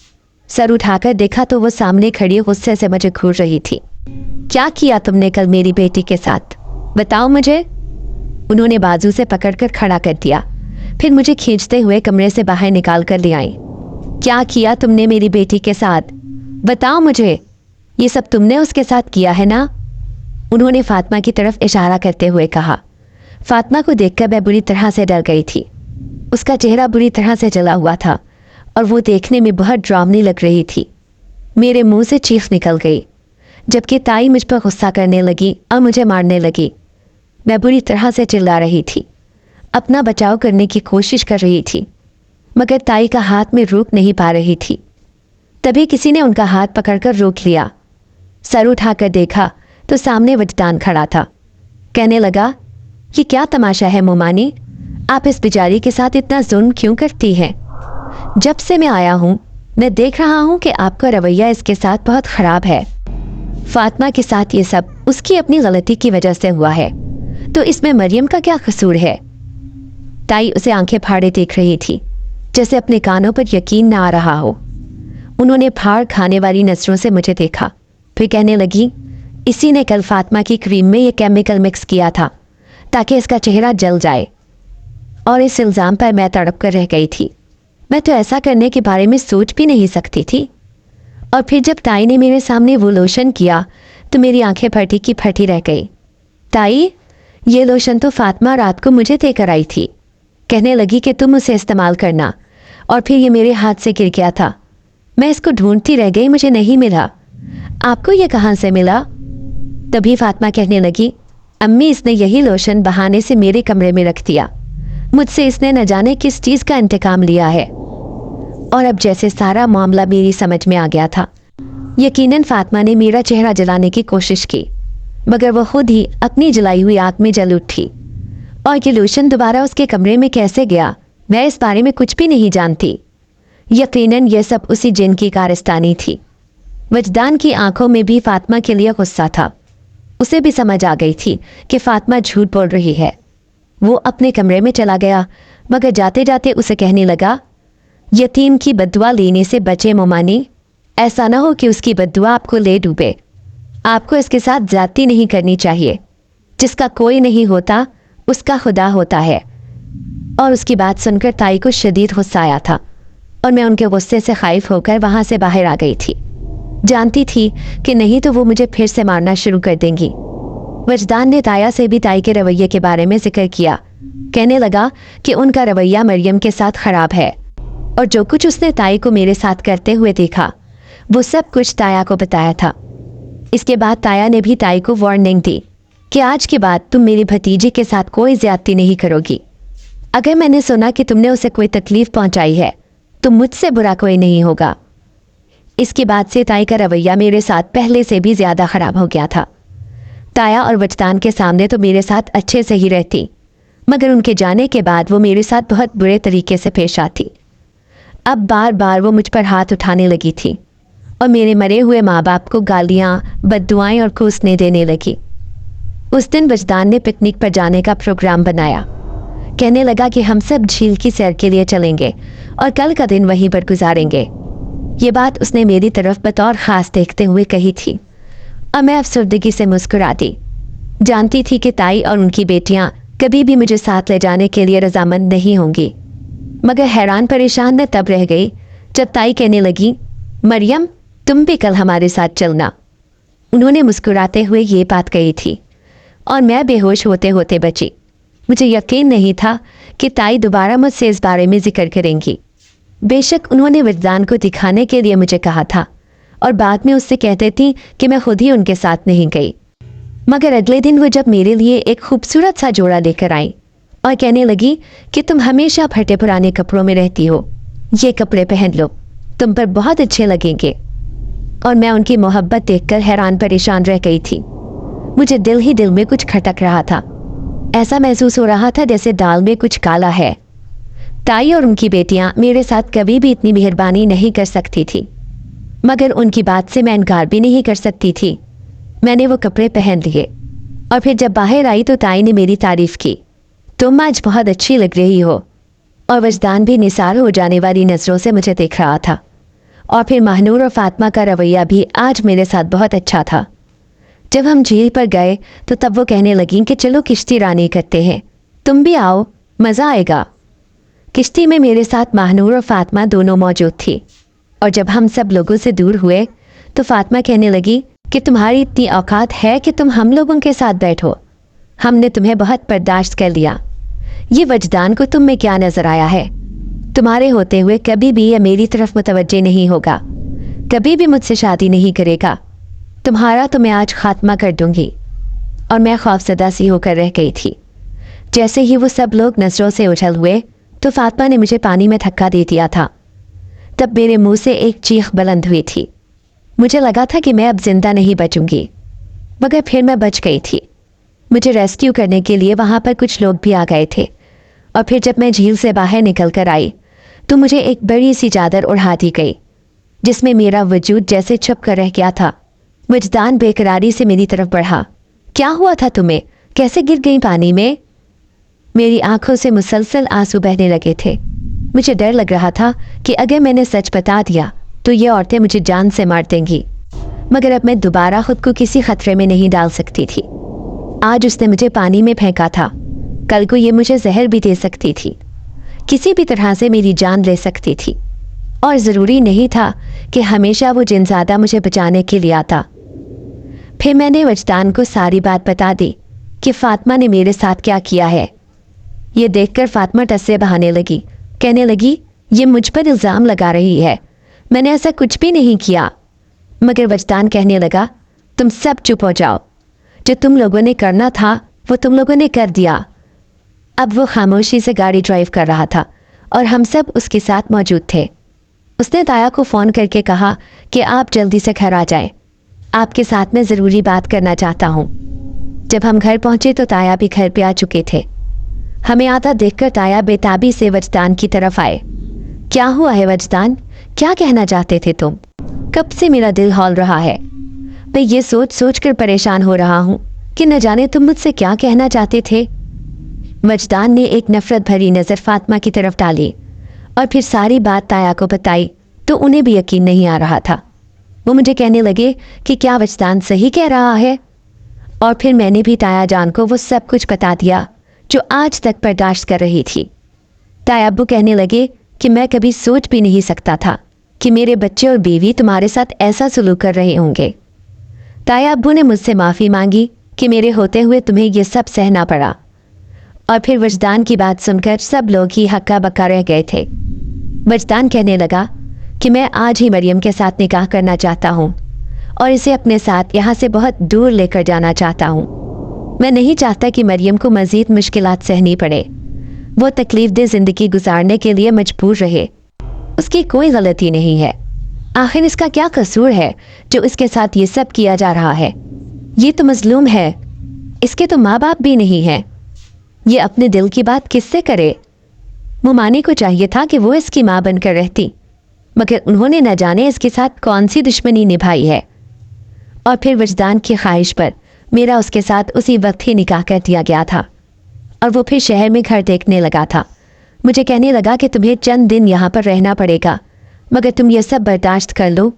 सर उठाकर देखा तो वो सामने खड़ी गुस्से से मुझे घूर रही थी। क्या किया तुमने कल मेरी बेटी के साथ, बताओ मुझे। उन्होंने बाजू से पकड़कर खड़ा कर दिया, फिर मुझे खींचते हुए कमरे से बाहर निकाल कर ले आई। क्या किया तुमने मेरी बेटी के साथ, बताओ मुझे। ये सब तुमने उसके साथ किया है ना, उन्होंने फातिमा की तरफ इशारा करते हुए कहा। फातिमा को देखकर मैं बुरी तरह से डर गई थी। उसका चेहरा बुरी तरह से जला हुआ था और वो देखने में बहुत डरावनी लग रही थी। मेरे मुंह से चीख निकल गई, जबकि ताई मुझ पर गुस्सा करने लगी और मुझे मारने लगी। मैं बुरी तरह से चिल्ला रही थी, अपना बचाव करने की कोशिश कर रही थी, मगर ताई का हाथ में रोक नहीं पा रही थी। तभी किसी ने उनका हाथ पकड़कर रोक लिया। सर उठाकर देखा तो सामने वजदान खड़ा था। कहने लगा, ये क्या तमाशा है मोमानी, आप इस बेचारी के साथ इतना जुल्म क्यों करती हैं? जब से मैं आया हूँ मैं देख रहा हूँ कि आपका रवैया इसके साथ बहुत ख़राब है। फातिमा के साथ ये सब उसकी अपनी गलती की वजह से हुआ है, तो इसमें मरियम का क्या कसूर है? ताई उसे आंखें फाड़े देख रही थी, जैसे अपने कानों पर यकीन ना आ रहा हो। उन्होंने फाड़ खाने वाली नजरों से मुझे देखा, फिर कहने लगी, इसी ने कल फातिमा की क्रीम में ये केमिकल मिक्स किया था ताकि इसका चेहरा जल जाए। और इस इल्ज़ाम पर मैं तड़प कर रह गई थी। मैं तो ऐसा करने के बारे में सोच भी नहीं सकती थी। और फिर जब ताई ने मेरे सामने वो लोशन किया तो मेरी आंखें फटी की फटी रह गई। ताई, ये लोशन तो फातिमा रात को मुझे देकर आई थी। कहने लगी कि तुम उसे इस्तेमाल करना, और फिर ये मेरे हाथ से गिर गया था। मैं इसको ढूंढती रह गई, मुझे नहीं मिला। आपको ये कहाँ से मिला? तभी फातिमा कहने लगी, अम्मी, इसने यही लोशन बहाने से मेरे कमरे में रख दिया। मुझसे इसने न जाने किस चीज़ का इंतकाम लिया है। और अब जैसे सारा मामला मेरी समझ में आ गया था। यकीनन फातिमा ने मेरा चेहरा जलाने की कोशिश की, मगर वह खुद ही अपनी जलाई हुई आग में जल उठी। और ये लोशन दोबारा उसके कमरे में कैसे गया, मैं इस बारे में कुछ भी नहीं जानती। यकीनन यह सब उसी जिन की कारस्तानी थी। वजदान की आंखों में भी फातिमा के लिए गुस्सा था। उसे भी समझ आ गई थी कि फातिमा झूठ बोल रही है। वो अपने कमरे में चला गया, मगर जाते जाते उसे कहने लगा, यतीम की बद्दुआ लेने से बचे मोमानी। ऐसा ना हो कि उसकी बद्दुआ आपको ले डूबे। आपको इसके साथ ज्यादती नहीं करनी चाहिए। जिसका कोई नहीं होता उसका खुदा होता है। और उसकी बात सुनकर ताई को शदीद गुस्सा आया था और मैं उनके गुस्से से खाइफ होकर वहाँ से बाहर आ गई थी। जानती थी कि नहीं तो वो मुझे फिर से मारना शुरू कर देंगी। वजदान ने ताया से भी ताई के रवैये के बारे में जिक्र किया। कहने लगा कि उनका रवैया मरियम के साथ खराब है और जो कुछ उसने ताई को मेरे साथ करते हुए देखा वो सब कुछ ताया को बताया था। इसके बाद ताया ने भी ताई को वार्निंग दी कि आज के बाद तुम मेरी भतीजी के साथ कोई ज्यादती नहीं करोगी। अगर मैंने सुना कि तुमने उसे कोई तकलीफ पहुंचाई है तो मुझसे बुरा कोई नहीं होगा। इसके बाद से ताई का रवैया मेरे साथ पहले से भी ज्यादा खराब हो गया था। ताया और वजदान के सामने तो मेरे साथ अच्छे से ही रहती, मगर उनके जाने के बाद वो मेरे साथ बहुत बुरे तरीके से पेश आती। अब बार बार वो मुझ पर हाथ उठाने लगी थी और मेरे मरे हुए माँ बाप को गालियाँ, बद्दुआएं और कोसने देने लगी। उस दिन वजदान ने पिकनिक पर जाने का प्रोग्राम बनाया। कहने लगा कि हम सब झील की सैर के लिए चलेंगे और कल का दिन वहीं पर गुजारेंगे। ये बात उसने मेरी तरफ बतौर ख़ास देखते हुए कही थी और मैं अफसरदगी से मुस्कुरा दी। जानती थी कि ताई और उनकी बेटियां कभी भी मुझे साथ ले जाने के लिए रजामंद नहीं होंगी, मगर हैरान परेशान मैं तब रह गई जब ताई कहने लगी, मरियम तुम भी कल हमारे साथ चलना। उन्होंने मुस्कुराते हुए ये बात कही थी और मैं बेहोश होते होते बची। मुझे यकीन नहीं था कि ताई दोबारा मुझसे इस बारे में जिक्र करेंगी। बेशक उन्होंने वजदान को दिखाने के लिए मुझे कहा था और बाद में उससे कहते थी कि मैं खुद ही उनके साथ नहीं गई, मगर अगले दिन वो जब मेरे लिए एक खूबसूरत सा जोड़ा लेकर आई और कहने लगी कि तुम हमेशा फटे पुराने कपड़ों में रहती हो, ये कपड़े पहन लो, तुम पर बहुत अच्छे लगेंगे। और मैं उनकी मोहब्बत देखकर हैरान परेशान रह गई थी। मुझे दिल ही दिल में कुछ खटक रहा था। ऐसा महसूस हो रहा था जैसे दाल में कुछ काला है। ताई और उनकी बेटियां मेरे साथ कभी भी इतनी मेहरबानी नहीं कर सकती थी, मगर उनकी बात से मैं इनकार भी नहीं कर सकती थी। मैंने वो कपड़े पहन लिए और फिर जब बाहर आई तो ताई ने मेरी तारीफ की, तुम आज बहुत अच्छी लग रही हो। और वजदान भी निसार हो जाने वाली नज़रों से मुझे देख रहा था। और फिर महानूर और फातिमा का रवैया भी आज मेरे साथ बहुत अच्छा था। जब हम झील पर गए तो तब वो कहने लगी कि चलो किश्ती रानी करते हैं, तुम भी आओ, मज़ा आएगा। किश्ती में मेरे साथ महानूर और फातिमा दोनों मौजूद थी और जब हम सब लोगों से दूर हुए तो फातिमा कहने लगी कि तुम्हारी इतनी औकात है कि तुम हम लोगों के साथ बैठो, हमने तुम्हें बहुत बर्दाश्त कर लिया। ये वजदान को तुम में क्या नज़र आया है? तुम्हारे होते हुए कभी भी यह मेरी तरफ मुतवज्जे नहीं होगा, कभी भी मुझसे शादी नहीं करेगा। तुम्हारा तो मैं आज खात्मा कर दूंगी। और मैं खौफजदा सी होकर रह गई थी। जैसे ही वो सब लोग नज़रों से उछल हुए तो फातिमा ने मुझे पानी में धक्का दे दिया था। तब मेरे मुंह से एक चीख बुलंद हुई थी। मुझे लगा था कि मैं अब जिंदा नहीं बचूंगी, मगर फिर मैं बच गई थी। मुझे रेस्क्यू करने के लिए वहाँ पर कुछ लोग भी आ गए थे और फिर जब मैं झील से बाहर निकल कर आई तो मुझे एक बड़ी सी चादर उड़ा दी गई जिसमें मेरा वजूद जैसे छुप कर रह गया था। वजदान बेकरारी से मेरी तरफ बढ़ा। क्या हुआ था तुम्हें? कैसे गिर गई पानी में? मेरी आंखों से मुसलसल आंसू बहने लगे थे। मुझे डर लग रहा था कि अगर मैंने सच बता दिया तो ये औरतें मुझे जान से मार देंगी, मगर अब मैं दोबारा खुद को किसी खतरे में नहीं डाल सकती थी। आज उसने मुझे पानी में फेंका था, कल को ये मुझे जहर भी दे सकती थी, किसी भी तरह से मेरी जान ले सकती थी। और ज़रूरी नहीं था कि हमेशा वो जिनज़ादा मुझे बचाने के लिए आता। फिर मैंने वजदान को सारी बात बता दी कि फातिमा ने मेरे साथ क्या किया है। ये देखकर फातिमा टस्से बहाने लगी, कहने लगी ये मुझ पर इल्ज़ाम लगा रही है, मैंने ऐसा कुछ भी नहीं किया। मगर वजदान कहने लगा, तुम सब चुप हो जाओ, जो तुम लोगों ने करना था वो तुम लोगों ने कर दिया। अब वो खामोशी से गाड़ी ड्राइव कर रहा था और हम सब उसके साथ मौजूद थे। उसने ताया को फ़ोन करके कहा कि आप जल्दी से घर आ जाएं, आपके साथ में ज़रूरी बात करना चाहता हूँ। जब हम घर पहुँचे तो ताया भी घर पे आ चुके थे। हमें आता देखकर ताया बेताबी से वजदान की तरफ आए। क्या हुआ है वजदान, क्या कहना चाहते थे तुम? कब से मेरा दिल हौल रहा है। मैं ये सोच सोच कर परेशान हो रहा हूँ कि न जाने तुम मुझसे क्या कहना चाहते थे। वजदान ने एक नफरत भरी नज़र फातिमा की तरफ डाली और फिर सारी बात ताया को बताई तो उन्हें भी यकीन नहीं आ रहा था। वो मुझे कहने लगे कि क्या वजदान सही कह रहा है? और फिर मैंने भी ताया जान को वो सब कुछ बता दिया जो आज तक बर्दाश्त कर रही थी। ताया अब्बू कहने लगे कि मैं कभी सोच भी नहीं सकता था कि मेरे बच्चे और बीवी तुम्हारे साथ ऐसा सलूक कर रहे होंगे। ताया अब्बू ने मुझसे माफ़ी मांगी कि मेरे होते हुए तुम्हें ये सब सहना पड़ा। और फिर वजदान की बात सुनकर सब लोग ही हक्का बक्का रह गए थे। वजदान कहने लगा कि मैं आज ही मरियम के साथ निकाह करना चाहता हूँ और इसे अपने साथ यहाँ से बहुत दूर लेकर जाना चाहता हूँ। मैं नहीं चाहता कि मरियम को मज़ीद मुश्किलात सहनी पड़े, वो तकलीफ़देह ज़िंदगी गुजारने के लिए मजबूर रहे। उसकी कोई गलती नहीं है। आखिर इसका क्या कसूर है जो इसके साथ ये सब किया जा रहा है? ये तो मजलूम है, इसके तो माँ बाप भी नहीं हैं। ये अपने दिल की बात किससे करे? मुमानी को चाहिए था कि वो इसकी माँ बनकर रहती, मगर उन्होंने न जाने इसके साथ कौन सी दुश्मनी निभाई है। और फिर वजदान की ख्वाहिश पर मेरा उसके साथ उसी वक्त ही निकाह कर दिया गया था और वो फिर शहर में घर देखने लगा था। मुझे कहने लगा कि तुम्हें चंद दिन यहाँ पर रहना पड़ेगा, मगर तुम ये सब बर्दाश्त कर लो,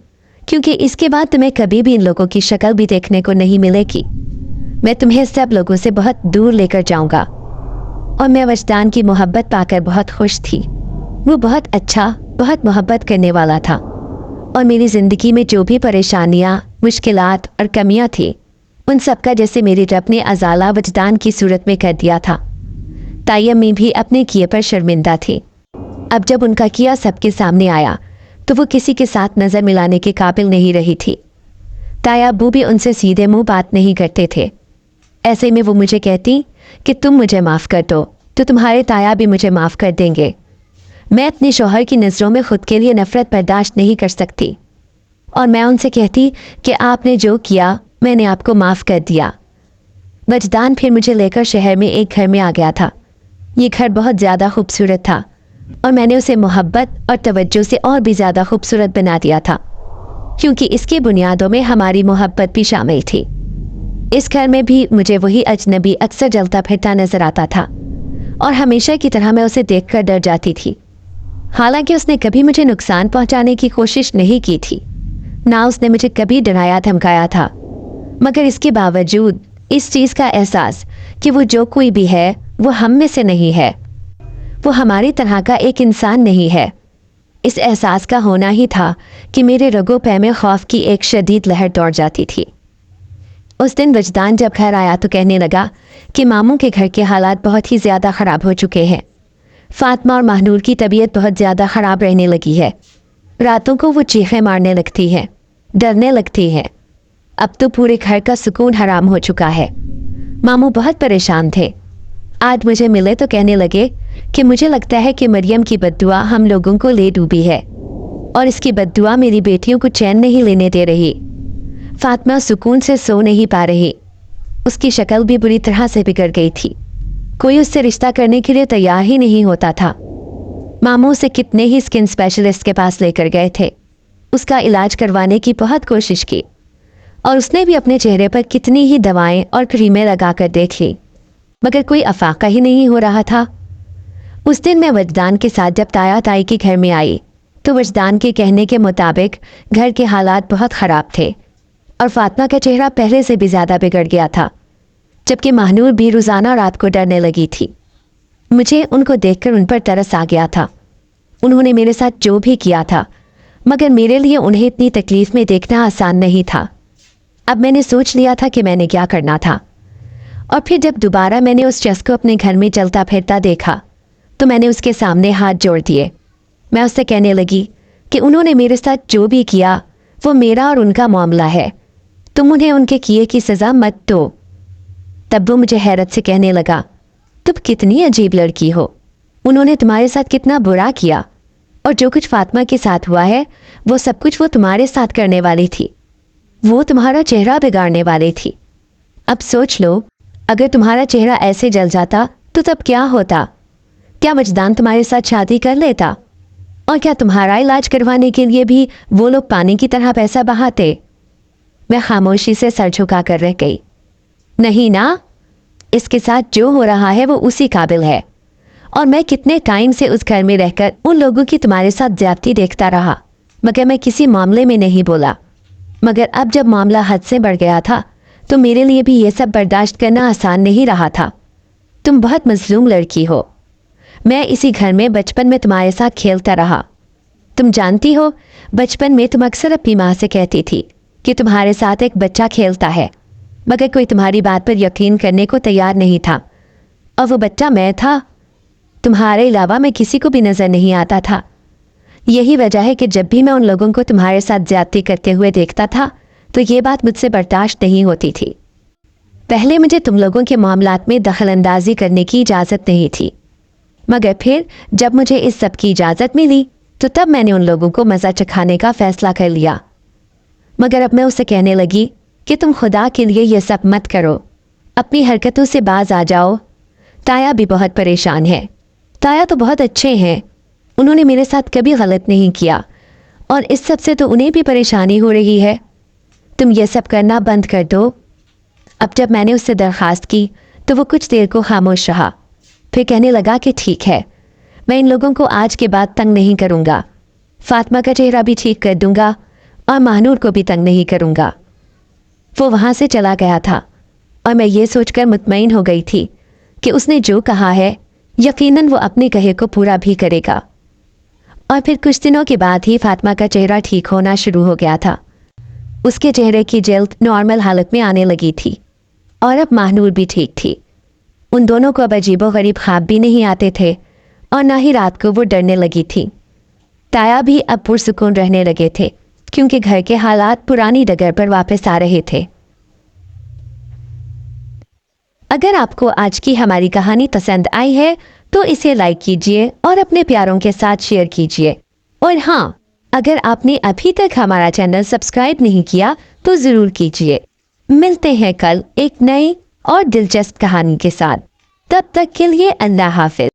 क्योंकि इसके बाद तुम्हें कभी भी इन लोगों की शक्ल भी देखने को नहीं मिलेगी। मैं तुम्हें सब लोगों से बहुत दूर लेकर जाऊंगा। और मैं वजदान की मोहब्बत पाकर बहुत खुश थी। वो बहुत अच्छा, बहुत मोहब्बत करने वाला था और मेरी ज़िंदगी में जो भी परेशानियाँ, मुश्किलात और कमियाँ थी, उन सब का जैसे मेरे रब ने अजाला वजदान की सूरत में कर दिया था। ताई अम्मी भी अपने किए पर शर्मिंदा थी। अब जब उनका किया सबके सामने आया तो वो किसी के साथ नज़र मिलाने के काबिल नहीं रही थी। ताया अब्बू भी उनसे सीधे मुंह बात नहीं करते थे। ऐसे में वो मुझे कहती कि तुम मुझे माफ़ कर दो तो तुम्हारे ताया भी मुझे माफ़ कर देंगे। मैं अपने शौहर की नज़रों में खुद के लिए नफ़रत बर्दाश्त नहीं कर सकती और मैं उनसे कहती कि आपने जो किया मैंने आपको माफ़ कर दिया। वजदान फिर मुझे लेकर शहर में एक घर में आ गया था। ये घर बहुत ज़्यादा खूबसूरत था और मैंने उसे मोहब्बत और तवज्जो से और भी ज़्यादा खूबसूरत बना दिया था, क्योंकि इसकी बुनियादों में हमारी मोहब्बत भी शामिल थी। इस घर में भी मुझे वही अजनबी अक्सर जलता फिरता नजर आता था और हमेशा की तरह मैं उसे देखकर डर जाती थी। हालांकि उसने कभी मुझे नुकसान पहुंचाने की कोशिश नहीं की थी, ना उसने मुझे कभी डराया धमकाया था, मगर इसके बावजूद इस चीज़ का एहसास कि वो जो कोई भी है वो हम में से नहीं है, वो हमारी तरह का एक इंसान नहीं है, इस एहसास का होना ही था कि मेरे रगों पैर में खौफ की एक शदीद लहर दौड़ जाती थी। उस दिन वजदान जब घर आया तो कहने लगा कि मामू के घर के हालात बहुत ही ज़्यादा ख़राब हो चुके हैं। फातिमा और महनूर की तबीयत बहुत ज़्यादा ख़राब रहने लगी है। रातों को वो चीखें मारने लगती है, डरने लगती है। अब तो पूरे घर का सुकून हराम हो चुका है। मामू बहुत परेशान थे। आज मुझे मिले तो कहने लगे कि मुझे लगता है कि मरियम की बद्दुआ हम लोगों को ले डूबी है और इसकी बद्दुआ मेरी बेटियों को चैन नहीं लेने दे रही। फातिमा सुकून से सो नहीं पा रही, उसकी शक्ल भी बुरी तरह से बिगड़ गई थी। कोई उससे रिश्ता करने के लिए तैयार ही नहीं होता था। मामू उसे कितने ही स्किन स्पेशलिस्ट के पास लेकर गए थे, उसका इलाज करवाने की बहुत कोशिश की और उसने भी अपने चेहरे पर कितनी ही दवाएं और क्रीमें लगाकर देख ली, मगर कोई अफाका ही नहीं हो रहा था। उस दिन मैं वजदान के साथ जब ताया ताई के घर में आई तो वजदान के कहने के मुताबिक घर के हालात बहुत ख़राब थे और फातिमा का चेहरा पहले से भी ज़्यादा बिगड़ गया था, जबकि महनूर भी रोज़ाना रात को डरने लगी थी। मुझे उनको देखकर उन पर तरस आ गया था। उन्होंने मेरे साथ जो भी किया था, मगर मेरे लिए उन्हें इतनी तकलीफ़ में देखना आसान नहीं था। अब मैंने सोच लिया था कि मैंने क्या करना था। और फिर जब दोबारा मैंने उस शख्स को अपने घर में चलता फिरता देखा तो मैंने उसके सामने हाथ जोड़ दिए। मैं उससे कहने लगी कि उन्होंने मेरे साथ जो भी किया वो मेरा और उनका मामला है, तुम उन्हें उनके किए की सज़ा मत दो। तब वो मुझे हैरत से कहने लगा, तुम कितनी अजीब लड़की हो, उन्होंने तुम्हारे साथ कितना बुरा किया और जो कुछ फातिमा के साथ हुआ है वो सब कुछ वो तुम्हारे साथ करने वाली थी, वो तुम्हारा चेहरा बिगाड़ने वाली थी। अब सोच लो, अगर तुम्हारा चेहरा ऐसे जल जाता तो तब क्या होता? क्या वजदान तुम्हारे साथ शादी कर लेता? और क्या तुम्हारा इलाज करवाने के लिए भी वो लोग पानी की तरह पैसा बहाते? मैं खामोशी से सर झुका कर रह गई। नहीं ना, इसके साथ जो हो रहा है वो उसी काबिल है और मैं कितने टाइम से उस घर में रहकर उन लोगों की तुम्हारे साथ ज्यादती देखता रहा, मगर मैं किसी मामले में नहीं बोला। मगर अब जब मामला हद से बढ़ गया था तो मेरे लिए भी ये सब बर्दाश्त करना आसान नहीं रहा था। तुम बहुत मजलूम लड़की हो। मैं इसी घर में बचपन में तुम्हारे साथ खेलता रहा, तुम जानती हो, बचपन में तुम अक्सर अपनी माँ से कहती थी कि तुम्हारे साथ एक बच्चा खेलता है, मगर कोई तुम्हारी बात पर यकीन करने को तैयार नहीं था। और वो बच्चा मैं था। तुम्हारे अलावा मैं किसी को भी नजर नहीं आता था। यही वजह है कि जब भी मैं उन लोगों को तुम्हारे साथ ज्यादती करते हुए देखता था तो ये बात मुझसे बर्दाश्त नहीं होती थी। पहले मुझे तुम लोगों के मामलात में दखल अंदाजी करने की इजाज़त नहीं थी, मगर फिर जब मुझे इस सब की इजाज़त मिली तो तब मैंने उन लोगों को मज़ा चखाने का फैसला कर लिया। मगर अब मैं उसे कहने लगी कि तुम खुदा के लिए ये सब मत करो, अपनी हरकतों से बाज आ जाओ। ताया भी बहुत परेशान है। ताया तो बहुत अच्छे हैं, उन्होंने मेरे साथ कभी गलत नहीं किया और इस सब से तो उन्हें भी परेशानी हो रही है। तुम ये सब करना बंद कर दो। अब जब मैंने उससे दरख्वास्त की तो वो कुछ देर को खामोश रहा, फिर कहने लगा कि ठीक है, मैं इन लोगों को आज के बाद तंग नहीं करूँगा। फातिमा का चेहरा भी ठीक कर दूंगा और महानूर को भी तंग नहीं करूँगा। वो वहाँ से चला गया था और मैं ये सोचकर मुतमईन हो गई थी कि उसने जो कहा है यकीनन वो अपने कहे को पूरा भी करेगा। और फिर कुछ दिनों के बाद ही फातिमा का चेहरा ठीक होना शुरू हो गया था। उसके चेहरे की जल्द नॉर्मल हालत में आने लगी थी और अब महानूर भी ठीक थी। उन दोनों को अब अजीबोगरीब ख्वाब भी नहीं आते थे और ना ही रात को वो डरने लगी थी। ताया भी अब पुरसुकून रहने लगे थे क्योंकि घर के हालात पुरानी डगर पर वापस आ रहे थे। अगर आपको आज की हमारी कहानी पसंद आई है तो इसे लाइक कीजिए और अपने प्यारों के साथ शेयर कीजिए। और हाँ, अगर आपने अभी तक हमारा चैनल सब्सक्राइब नहीं किया तो ज़रूर कीजिए। मिलते हैं कल एक नई और दिलचस्प कहानी के साथ। तब तक के लिए अल्लाह हाफिज।